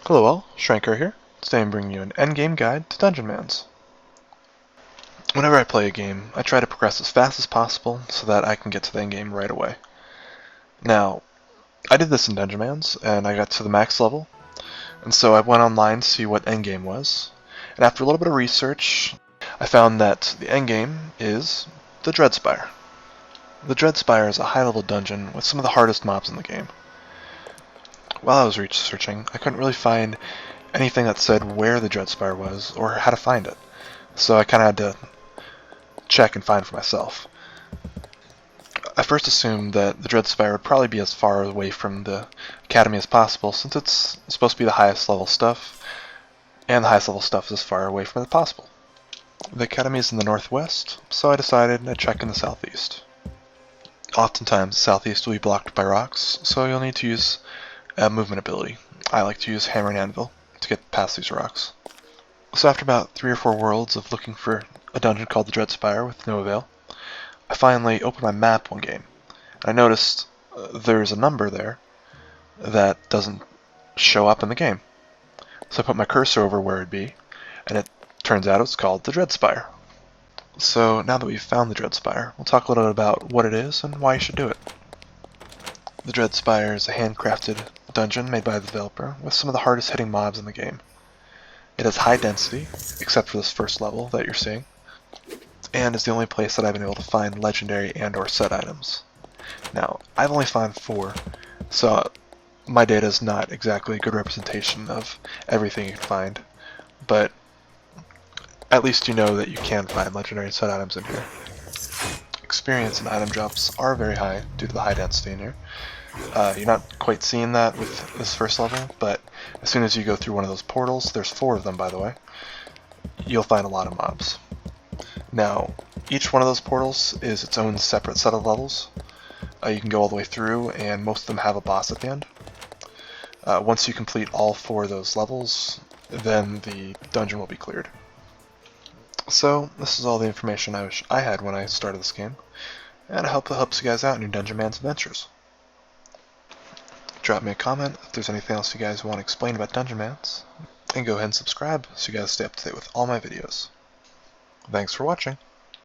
Hello all, Shrankar here. Today I'm bringing you an endgame guide to Dungeonmans. Whenever I play a game, I try to progress as fast as possible so that I can get to the endgame right away. Now, I did this in Dungeonmans, and I got to the max level, and so I went online to see what endgame was, and after a little bit of research, I found that the endgame is the Dread Spire. The Dread Spire is a high-level dungeon with some of the hardest mobs in the game. While I was researching, I couldn't really find anything that said where the Dread Spire was or how to find it. So I kind of had to check and find for myself. I first assumed that the Dread Spire would probably be as far away from the Academy as possible, since it's supposed to be the highest level stuff, and the highest level stuff is as far away from it as possible. The Academy is in the northwest, so I decided I'd check in the southeast. Oftentimes, the southeast will be blocked by rocks, so you'll need to use a movement ability. I like to use Hammer and Anvil to get past these rocks. So after about 3 or 4 worlds of looking for a dungeon called the Dread Spire with no avail, I finally opened my map one game, and I noticed there's a number there that doesn't show up in the game. So I put my cursor over where it'd be, and it turns out it's called the Dread Spire. So now that we've found the Dread Spire, we'll talk a little bit about what it is and why you should do it. The Dread Spire is a handcrafted dungeon made by the developer with some of the hardest hitting mobs in the game. It has high density, except for this first level that you're seeing, and is the only place that I've been able to find legendary and or set items. Now, I've only found 4, so my data is not exactly a good representation of everything you can find, but at least you know that you can find legendary set items in here. Experience and item drops are very high due to the high density in here. You're not quite seeing that with this first level, but as soon as you go through one of those portals, there's 4 of them by the way, you'll find a lot of mobs. Now, each one of those portals is its own separate set of levels. You can go all the way through, and most of them have a boss at the end. Once you complete all 4 of those levels, then the dungeon will be cleared. So, this is all the information I wish I had when I started this game, and I hope it helps you guys out in your Dungeonmans adventures. Drop me a comment if there's anything else you guys want to explain about Dungeonmans, and go ahead and subscribe so you guys stay up to date with all my videos. Thanks for watching.